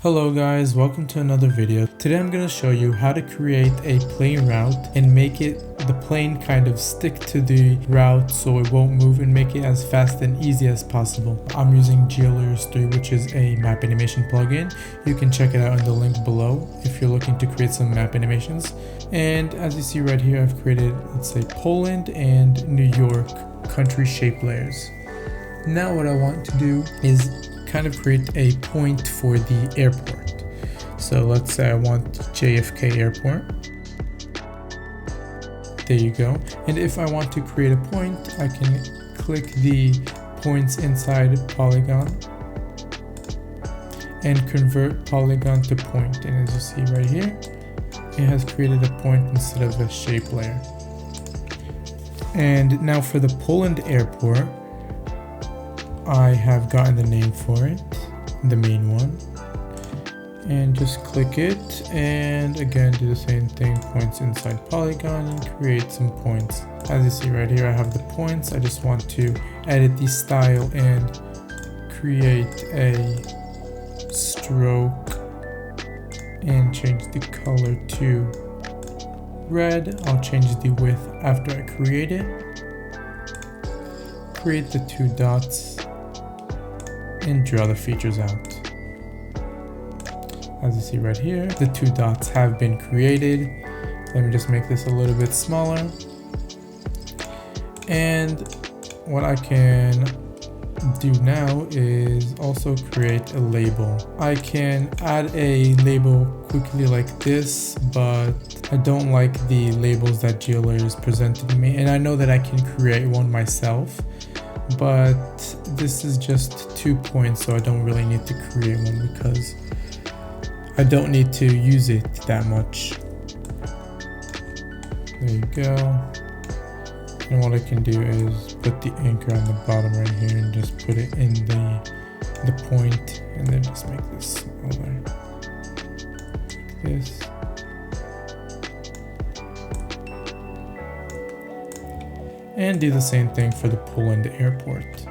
Hello guys, welcome to another video. Today I'm going to show you how to create a plane route and make the plane kind of stick to the route so it won't move, and make it as fast and easy as possible. I'm using GeoLayers 3, which is a map animation plugin. You can check it out in the link below if you're looking to create some map animations. And as you see right here, I've created, let's say, Poland and New York country shape layers. Now what I want to do is kind of create a point for the airport. So let's say I want JFK Airport. There you go. And if I want to create a point, I can click the points inside polygon and convert polygon to point. And as you see right here, it has created a point instead of a shape layer. And now for the Poland airport, I have gotten the name for it, the main one, and just click it, and again do the same thing, points inside polygon, and create some points. As you see right here, I have the points. I just want to edit the style and create a stroke and change the color to red. I'll change the width after I create it. Create the two dots and draw the features out. As you see right here, the two dots have been created. Let me just make this a little bit smaller. And what I can do now is also create a label. I can add a label quickly like this, but I don't like the labels that GeoLayers presented to me, and I know that I can create one myself, but this is just 2 points, so I don't really need to create one because I don't need to use it that much. There you go. And what I can do is put the anchor on the bottom right here and just put it in the point, and then just make this smaller like this. And do the same thing for the Poland airport.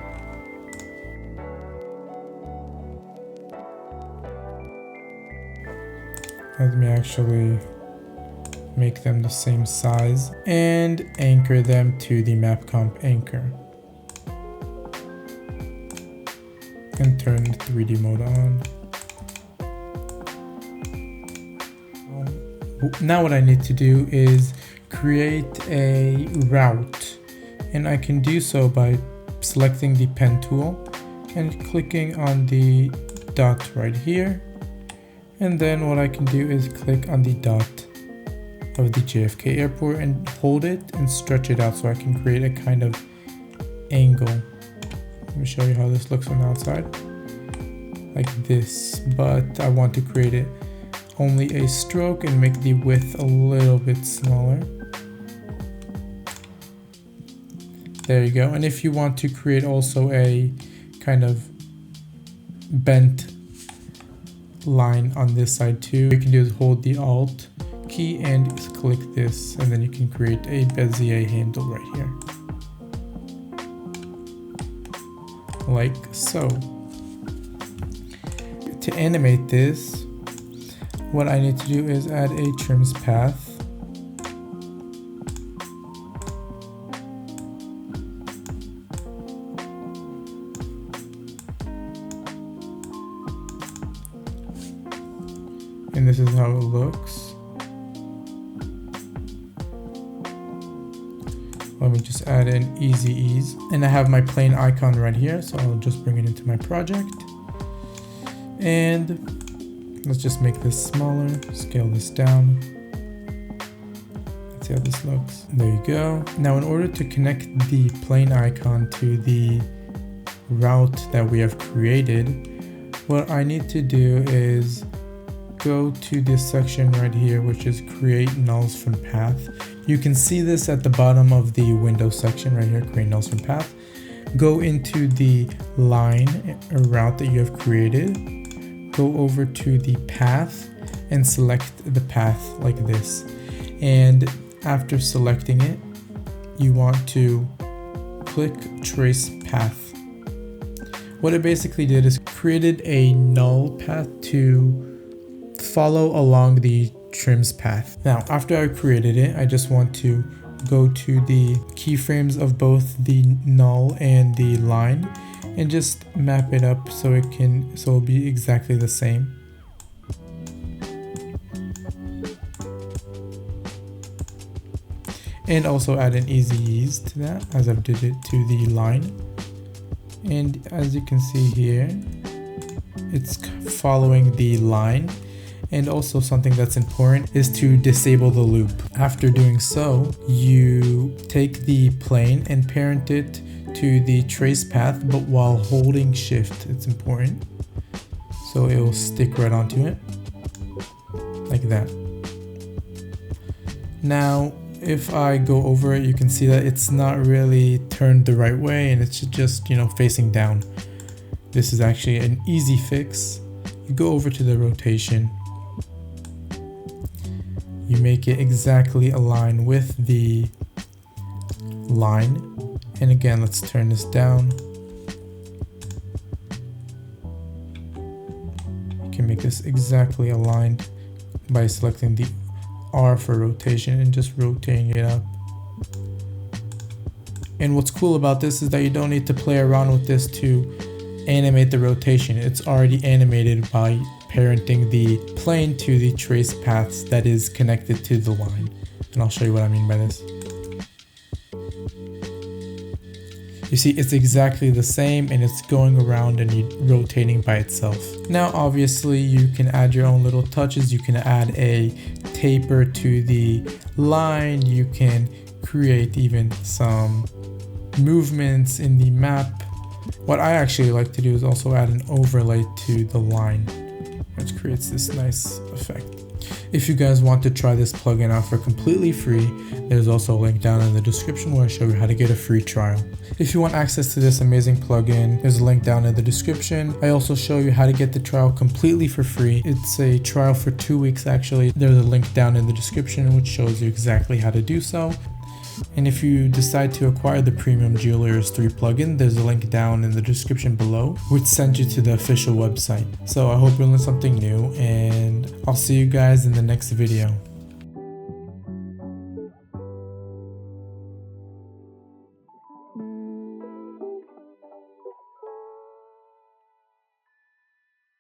Let me actually make them the same size and anchor them to the map comp anchor. And turn the 3D mode on. Now what I need to do is create a route. And I can do so by selecting the pen tool and clicking on the dot right here. And then what I can do is click on the dot of the JFK airport and hold it and stretch it out so I can create a kind of angle. Let me show you how this looks on the outside. Like this, but I want to create it only a stroke and make the width a little bit smaller. There you go. And if you want to create also a kind of bent line on this side too, what you can do is hold the Alt key and click this, and then you can create a Bezier handle right here. Like so. To animate this, what I need to do is add a trims path. And this is how it looks. Let me just add in easy ease. And I have my plane icon right here, so I'll just bring it into my project. And let's just make this smaller, scale this down. Let's see how this looks. There you go. Now in order to connect the plane icon to the route that we have created, what I need to do is go to this section right here, which is create nulls from path. You can see this at the bottom of the window section right here, create nulls from path. Go into the line or route that you have created, go over to the path and select the path like this. And after selecting it, you want to click trace path. What it basically did is created a null path to follow along the trims path. Now, after I created it, I just want to go to the keyframes of both the null and the line and just map it up so it'll be exactly the same. And also add an easy ease to that, as I've did it to the line. And as you can see here, it's following the line. And also something that's important is to disable the loop. After doing so, you take the plane and parent it to the trace path, but while holding shift. It's important. So it will stick right onto it, like that. Now, if I go over it, you can see that it's not really turned the right way and it's just, facing down. This is actually an easy fix. You go over to the rotation. You make it exactly align with the line. And again, let's turn this down. You can make this exactly aligned by selecting the R for rotation and just rotating it up. And what's cool about this is that you don't need to play around with this to animate the rotation. It's already animated by parenting the plane to the trace paths that is connected to the line. And I'll show you what I mean by this. You see, it's exactly the same and it's going around and rotating by itself. Now, obviously, you can add your own little touches. You can add a taper to the line. You can create even some movements in the map. What I actually like to do is also add an overlay to the line, which creates this nice effect. If you guys want to try this plugin out for completely free, there's also a link down in the description where I show you how to get a free trial. If you want access to this amazing plugin, there's a link down in the description. I also show you how to get the trial completely for free. It's a trial for 2 weeks actually. There's a link down in the description which shows you exactly how to do so. And if you decide to acquire the premium GeoLayers 3 plugin, there's a link down in the description below, which sends you to the official website. So I hope you learned something new, and I'll see you guys in the next video.